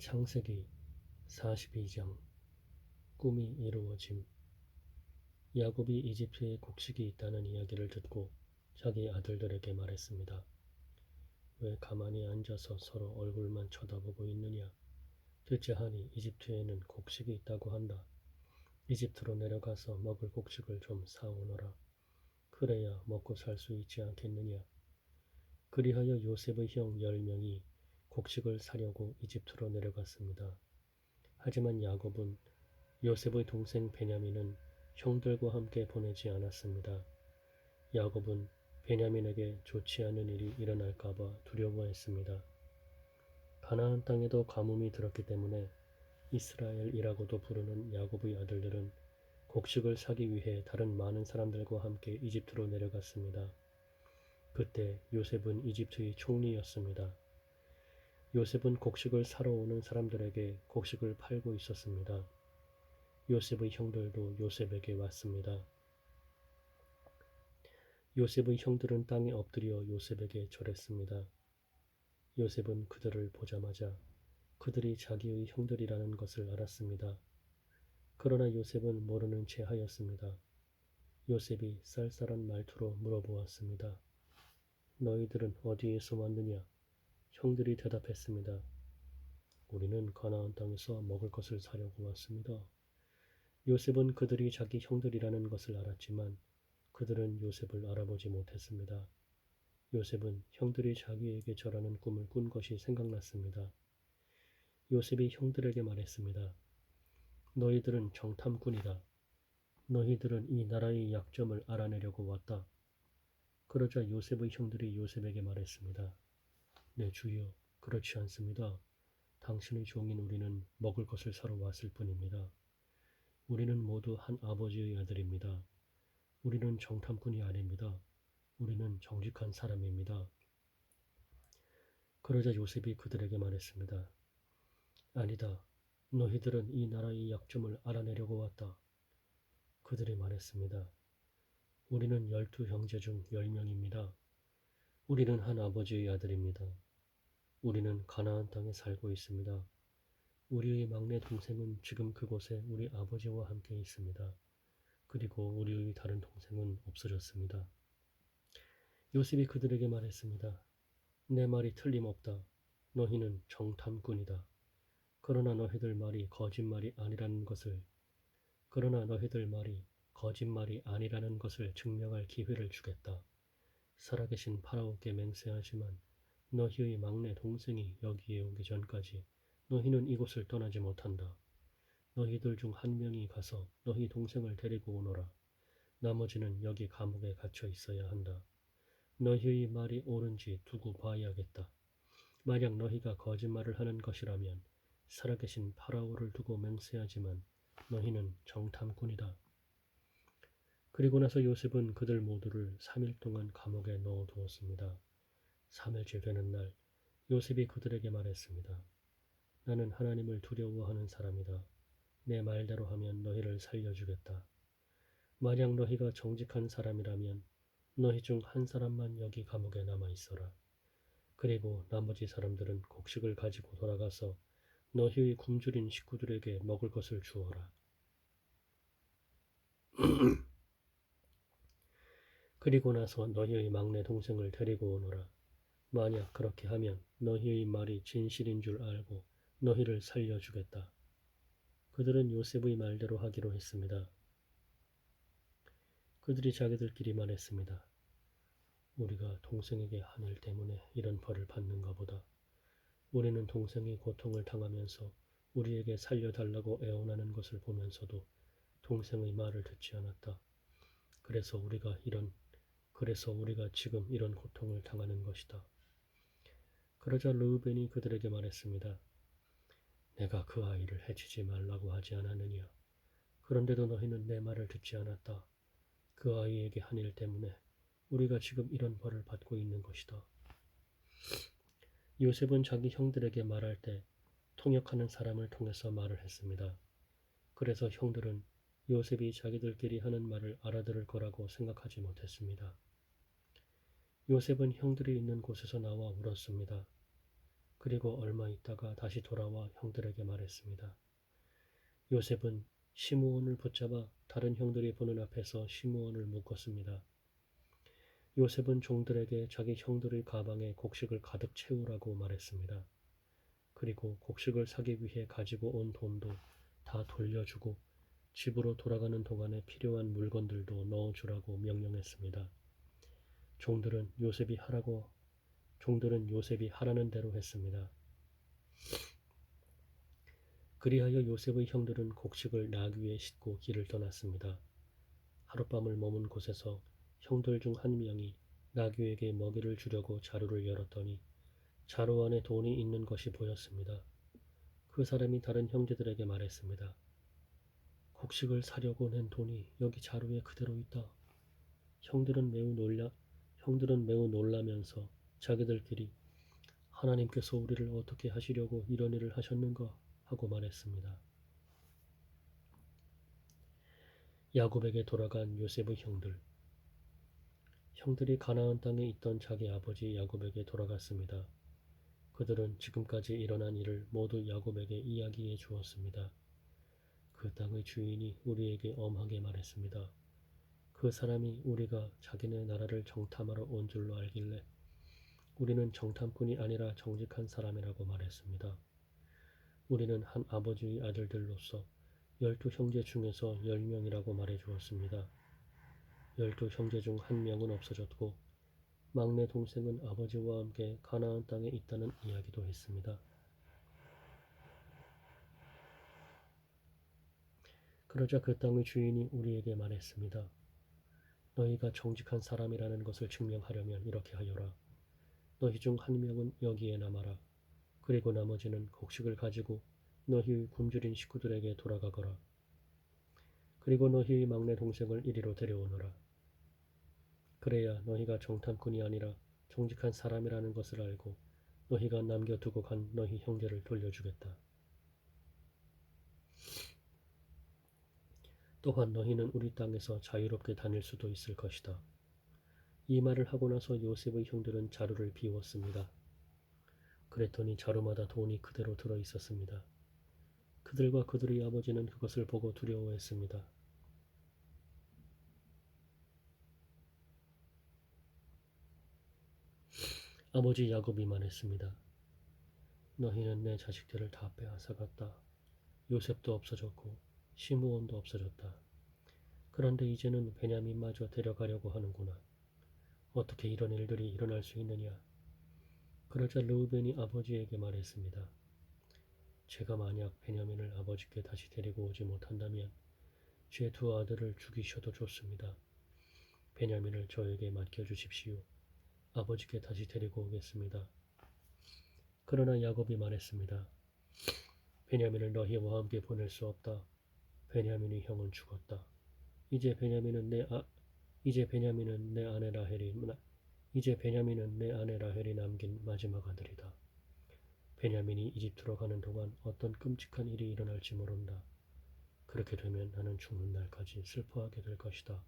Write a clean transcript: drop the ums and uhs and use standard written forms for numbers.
창세기 42장 꿈이 이루어짐. 야곱이 이집트에 곡식이 있다는 이야기를 듣고 자기 아들들에게 말했습니다. 왜 가만히 앉아서 서로 얼굴만 쳐다보고 있느냐? 둘째 하니 이집트에는 곡식이 있다고 한다. 이집트로 내려가서 먹을 곡식을 좀 사오너라. 그래야 먹고 살 수 있지 않겠느냐? 그리하여 요셉의 형 10명이 곡식을 사려고 이집트로 내려갔습니다. 하지만 야곱은 요셉의 동생 베냐민은 형들과 함께 보내지 않았습니다. 야곱은 베냐민에게 좋지 않은 일이 일어날까봐 두려워했습니다. 가나안 땅에도 가뭄이 들었기 때문에 이스라엘이라고도 부르는 야곱의 아들들은 곡식을 사기 위해 다른 많은 사람들과 함께 이집트로 내려갔습니다. 그때 요셉은 이집트의 총리였습니다. 요셉은 곡식을 사러 오는 사람들에게 곡식을 팔고 있었습니다. 요셉의 형들도 요셉에게 왔습니다. 요셉의 형들은 땅에 엎드려 요셉에게 절했습니다. 요셉은 그들을 보자마자 그들이 자기의 형들이라는 것을 알았습니다. 그러나 요셉은 모르는 채 하였습니다. 요셉이 쌀쌀한 말투로 물어보았습니다. 너희들은 어디에서 왔느냐? 형들이 대답했습니다. 우리는 가나안 땅에서 먹을 것을 사려고 왔습니다. 요셉은 그들이 자기 형들이라는 것을 알았지만 그들은 요셉을 알아보지 못했습니다. 요셉은 형들이 자기에게 절하는 꿈을 꾼 것이 생각났습니다. 요셉이 형들에게 말했습니다. 너희들은 정탐꾼이다. 너희들은 이 나라의 약점을 알아내려고 왔다. 그러자 요셉의 형들이 요셉에게 말했습니다. 네, 주여, 그렇지 않습니다. 당신의 종인 우리는 먹을 것을 사러 왔을 뿐입니다. 우리는 모두 한 아버지의 아들입니다. 우리는 정탐꾼이 아닙니다. 우리는 정직한 사람입니다. 그러자 요셉이 그들에게 말했습니다. 아니다. 너희들은 이 나라의 약점을 알아내려고 왔다. 그들이 말했습니다. 우리는 12형제 중 10명입니다. 우리는 한 아버지의 아들입니다. 우리는 가나안 땅에 살고 있습니다. 우리의 막내 동생은 지금 그곳에 우리 아버지와 함께 있습니다. 그리고 우리의 다른 동생은 없어졌습니다. 요셉이 그들에게 말했습니다. 내 말이 틀림없다. 너희는 정탐꾼이다. 그러나 너희들 말이 거짓말이 아니라는 것을 증명할 기회를 주겠다. 살아계신 파라오께 맹세하지만 너희의 막내 동생이 여기에 오기 전까지 너희는 이곳을 떠나지 못한다. 너희들 중 한 명이 가서 너희 동생을 데리고 오너라. 나머지는 여기 감옥에 갇혀 있어야 한다. 너희의 말이 옳은지 두고 봐야겠다. 만약 너희가 거짓말을 하는 것이라면 살아계신 파라오를 두고 맹세하지만 너희는 정탐꾼이다. 그리고 나서 요셉은 그들 모두를 3일 동안 감옥에 넣어두었습니다. 3일째 되는 날 요셉이 그들에게 말했습니다. 나는 하나님을 두려워하는 사람이다. 내 말대로 하면 너희를 살려주겠다. 만약 너희가 정직한 사람이라면 너희 중 한 사람만 여기 감옥에 남아있어라. 그리고 나머지 사람들은 곡식을 가지고 돌아가서 너희의 굶주린 식구들에게 먹을 것을 주어라. 그리고 나서 너희의 막내 동생을 데리고 오너라. 만약 그렇게 하면 너희의 말이 진실인 줄 알고 너희를 살려주겠다. 그들은 요셉의 말대로 하기로 했습니다. 그들이 자기들끼리 말했습니다. 우리가 동생에게 한 일 때문에 이런 벌을 받는가 보다. 우리는 동생이 고통을 당하면서 우리에게 살려달라고 애원하는 것을 보면서도 동생의 말을 듣지 않았다. 그래서 우리가 지금 이런 고통을 당하는 것이다. 그러자 르우벤이 그들에게 말했습니다. 내가 그 아이를 해치지 말라고 하지 않았느냐. 그런데도 너희는 내 말을 듣지 않았다. 그 아이에게 한 일 때문에 우리가 지금 이런 벌을 받고 있는 것이다. 요셉은 자기 형들에게 말할 때 통역하는 사람을 통해서 말을 했습니다. 그래서 형들은 요셉이 자기들끼리 하는 말을 알아들을 거라고 생각하지 못했습니다. 요셉은 형들이 있는 곳에서 나와 울었습니다. 그리고 얼마 있다가 다시 돌아와 형들에게 말했습니다. 요셉은 시므온을 붙잡아 다른 형들이 보는 앞에서 시므온을 묶었습니다. 요셉은 종들에게 자기 형들의 가방에 곡식을 가득 채우라고 말했습니다. 그리고 곡식을 사기 위해 가지고 온 돈도 다 돌려주고 집으로 돌아가는 동안에 필요한 물건들도 넣어주라고 명령했습니다. 종들은 요셉이 하라는 대로 했습니다. 그리하여 요셉의 형들은 곡식을 나귀에 싣고 길을 떠났습니다. 하룻밤을 머문 곳에서 형들 중 한 명이 나귀에게 먹이를 주려고 자루를 열었더니 자루 안에 돈이 있는 것이 보였습니다. 그 사람이 다른 형제들에게 말했습니다. 곡식을 사려고 낸 돈이 여기 자루에 그대로 있다. 형들은 매우 놀라면서 자기들끼리 하나님께서 우리를 어떻게 하시려고 이런 일을 하셨는가 하고 말했습니다. 야곱에게 돌아간 요셉의 형들. 형들이 가나안 땅에 있던 자기 아버지 야곱에게 돌아갔습니다. 그들은 지금까지 일어난 일을 모두 야곱에게 이야기해 주었습니다. 그 땅의 주인이 우리에게 엄하게 말했습니다. 그 사람이 우리가 자기네 나라를 정탐하러 온 줄로 알길래 우리는 정탐꾼이 아니라 정직한 사람이라고 말했습니다. 우리는 한 아버지의 아들들로서 12형제 중에서 10명이라고 말해 주었습니다. 12형제 중 한 명은 없어졌고 막내 동생은 아버지와 함께 가나안 땅에 있다는 이야기도 했습니다. 그러자 그 땅의 주인이 우리에게 말했습니다. 너희가 정직한 사람이라는 것을 증명하려면 이렇게 하여라. 너희 중 한 명은 여기에 남아라. 그리고 나머지는 곡식을 가지고 너희의 굶주린 식구들에게 돌아가거라. 그리고 너희의 막내 동생을 이리로 데려오너라. 그래야 너희가 정탐꾼이 아니라 정직한 사람이라는 것을 알고 너희가 남겨두고 간 너희 형제를 돌려주겠다. 또한 너희는 우리 땅에서 자유롭게 다닐 수도 있을 것이다. 이 말을 하고 나서 요셉의 형들은 자루를 비웠습니다. 그랬더니 자루마다 돈이 그대로 들어 있었습니다. 그들과 그들의 아버지는 그것을 보고 두려워했습니다. 아버지 야곱이 말했습니다. 너희는 내 자식들을 다 빼앗아갔다. 요셉도 없어졌고 시므온도 없어졌다. 그런데 이제는 베냐민마저 데려가려고 하는구나. 어떻게 이런 일들이 일어날 수 있느냐. 그러자 르우벤이 아버지에게 말했습니다. 제가 만약 베냐민을 아버지께 다시 데리고 오지 못한다면 제 두 아들을 죽이셔도 좋습니다. 베냐민을 저에게 맡겨주십시오. 아버지께 다시 데리고 오겠습니다. 그러나 야곱이 말했습니다. 베냐민을 너희와 함께 보낼 수 없다. 베냐민의 형은 죽었다. 이제 베냐민은 내 아내 라헬이 남긴 마지막 아들이다. 베냐민이 이집트로 가는 동안 어떤 끔찍한 일이 일어날지 모른다. 그렇게 되면 나는 죽는 날까지 슬퍼하게 될 것이다.